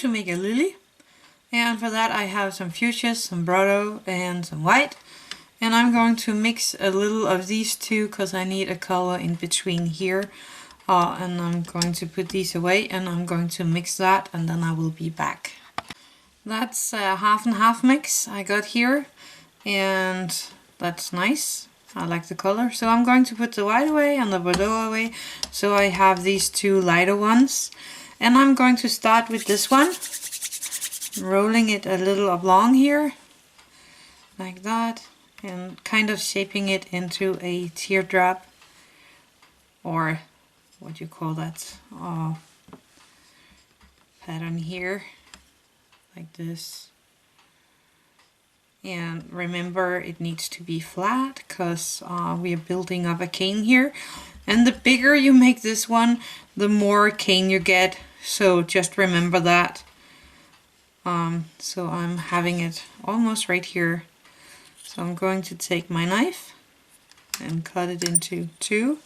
make a lily. And for that I have some fuchsias, some bordeaux and some white. And I'm going to mix a little of these two because I need a color in between here. And I'm going to put these away and I'm going to mix that and then I will be back. That's a half and half mix I got here. And that's nice. I like the color. So I'm going to put the white away and the bordeaux away. So I have these two lighter ones. And I'm going to start with this one. Rolling it a little oblong here. Like that. And kind of shaping it into a teardrop, or what you call that pattern here, like this. And remember, it needs to be flat because we are building up a cane here, and the bigger you make this one, the more cane you get, so just remember that. So I'm having it almost right here. So I'm going to take my knife and cut it into two.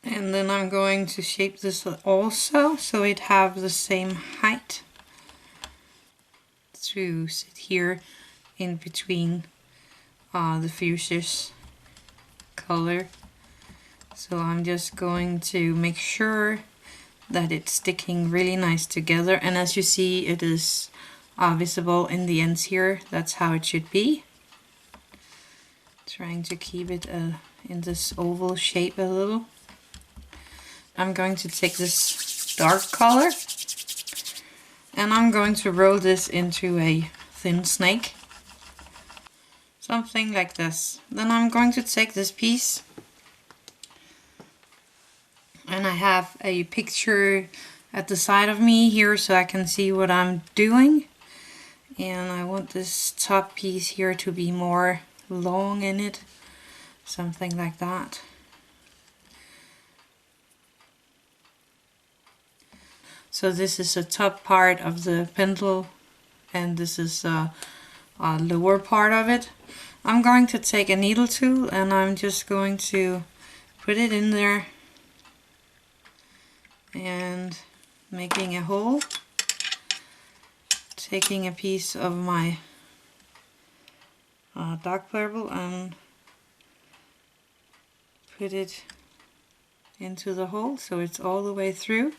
And then I'm going to shape this also so it have the same height to sit here in between the fuchsia's color. So I'm just going to make sure that it's sticking really nice together, and as you see it is visible in the ends here. That's how it should be. Trying to keep it in this oval shape a little. I'm going to take this dark color and I'm going to roll this into a thin snake. Something like this. Then I'm going to take this piece, and I have a picture at the side of me here so I can see what I'm doing. And I want this top piece here to be more long in it, something like that. So this is the top part of the pendle and this is a lower part of it. I'm going to take a needle tool and I'm just going to put it in there and making a hole. Taking a piece of my dark purple and put it into the hole so it's all the way through.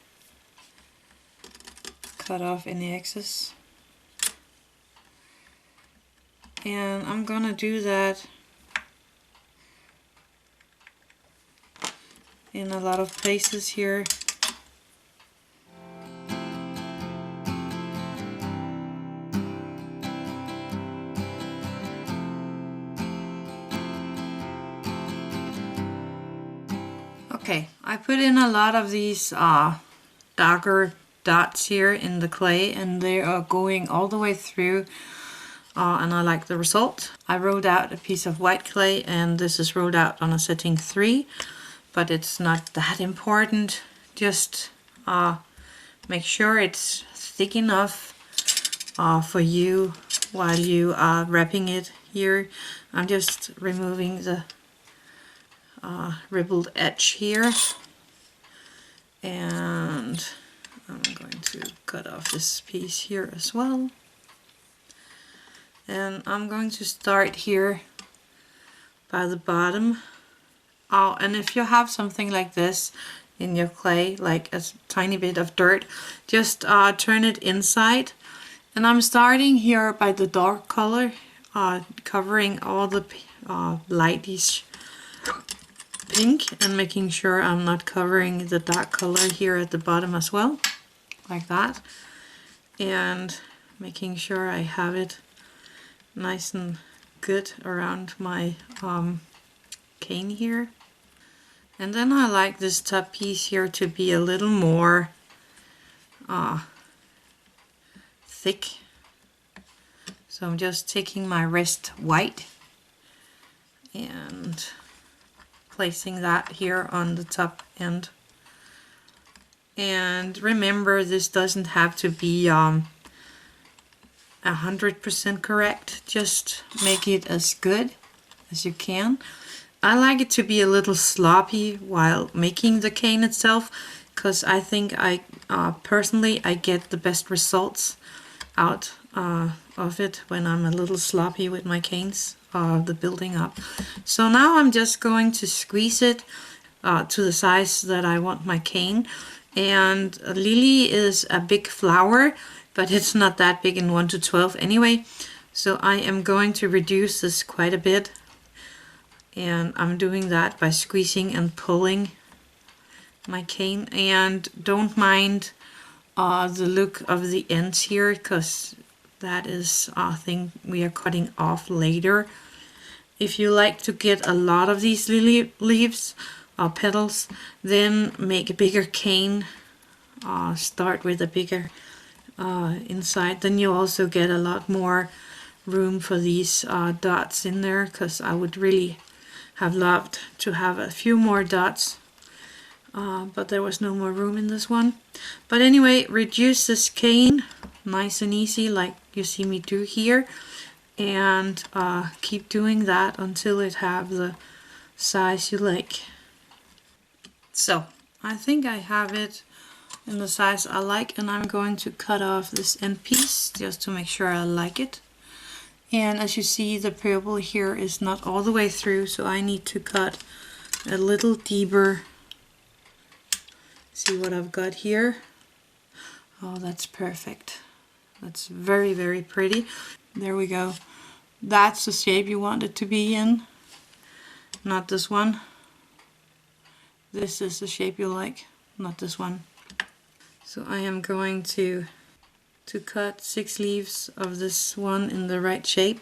Cut off any excess. And I'm gonna do that in a lot of places here. Okay, I put in a lot of these darker dots here in the clay and they are going all the way through and I like the result. I rolled out a piece of white clay and this is rolled out on a setting 3, but it's not that important. Just make sure it's thick enough for you while you are wrapping it here. I'm just removing the ribbled edge here, and I'm going to cut off this piece here as well. And I'm going to start here by the bottom. And if you have something like this in your clay, like a tiny bit of dirt, just turn it inside. And I'm starting here by the dark color, covering all the lightish pink and making sure I'm not covering the dark color here at the bottom as well, like that, and making sure I have it nice and good around my cane here. And then I like this top piece here to be a little more thick, so I'm just taking my wrist white and placing that here on the top end. And remember, this doesn't have to be 100% correct, just make it as good as you can. I like it to be a little sloppy while making the cane itself, because I think personally I get the best results out of it when I'm a little sloppy with my canes, the building up. So now I'm just going to squeeze it to the size that I want my cane. And Lily is a big flower, but it's not that big in 1 to 12 anyway. So I am going to reduce this quite a bit. And I'm doing that by squeezing and pulling my cane. And don't mind the look of the ends here, because that is a thing we are cutting off later. If you like to get a lot of these lily leaves or petals, then make a bigger cane. Start with a bigger inside. Then you also get a lot more room for these dots in there, because I would really have loved to have a few more dots, but there was no more room in this one. But anyway, reduce this cane nice and easy like you see me do here, and keep doing that until it have the size you like. So I think I have it in the size I like, and I'm going to cut off this end piece just to make sure I like it. And as you see, the purple here is not all the way through, so I need to cut a little deeper. See what I've got here? Oh, that's perfect. That's very, very pretty. There we go. That's the shape you want it to be in, not this one. This is the shape you like, not this one. So I am going to cut 6 leaves of this one in the right shape.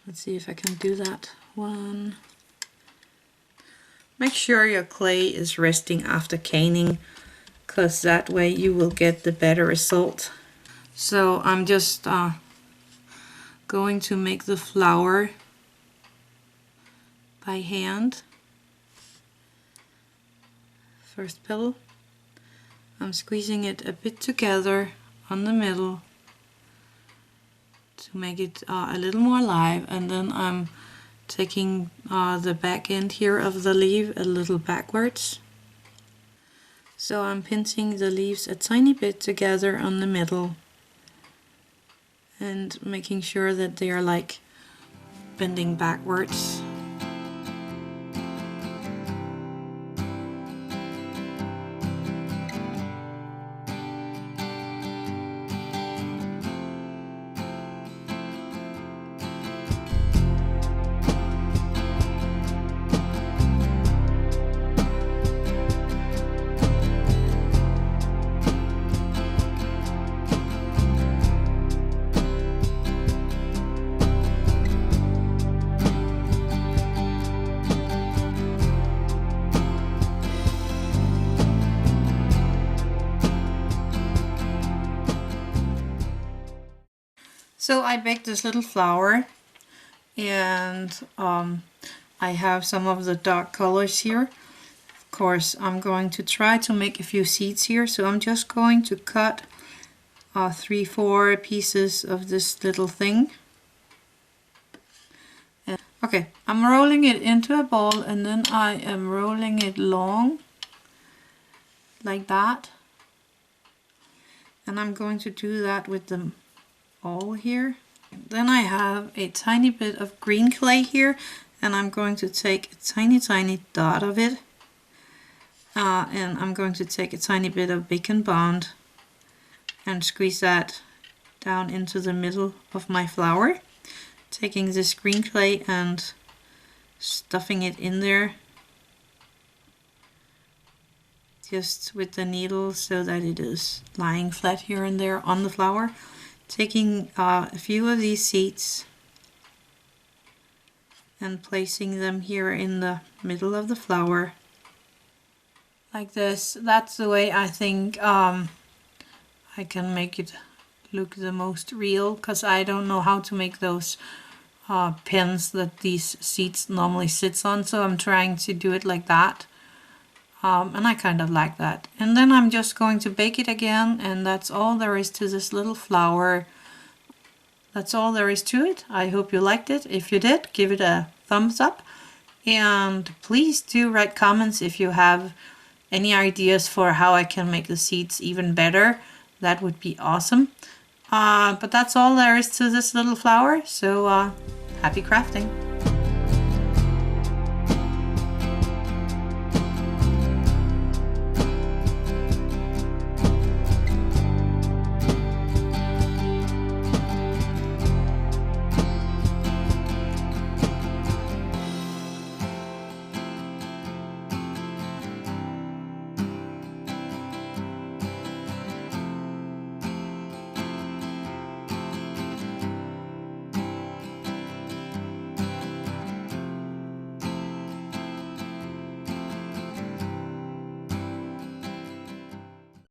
Let's see if I can do that. 1. Make sure your clay is resting after caning, because that way you will get the better result. So I'm just going to make the flower by hand. First petal. I'm squeezing it a bit together on the middle to make it a little more alive, and then I'm taking the back end here of the leaf a little backwards. So I'm pinching the leaves a tiny bit together on the middle and making sure that they are like bending backwards. So I baked this little flower, and I have some of the dark colors here. Of course, I'm going to try to make a few seeds here, so I'm just going to cut 3-4 pieces of this little thing. Okay, I'm rolling it into a ball, and then I am rolling it long like that, and I'm going to do that with them all here. Then I have a tiny bit of green clay here, and I'm going to take a tiny dot of it, and I'm going to take a tiny bit of bacon bond and squeeze that down into the middle of my flower, taking this green clay and stuffing it in there just with the needle so that it is lying flat here and there on the flower. Taking a few of these seeds and placing them here in the middle of the flower like this. That's the way I think I can make it look the most real, because I don't know how to make those pins that these seeds normally sits on, so I'm trying to do it like that. And I kind of like that. And then I'm just going to bake it again, and that's all there is to this little flower. That's all there is to it. I hope you liked it. If you did, give it a thumbs up. And please do write comments if you have any ideas for how I can make the seeds even better, that would be awesome. But that's all there is to this little flower, so happy crafting!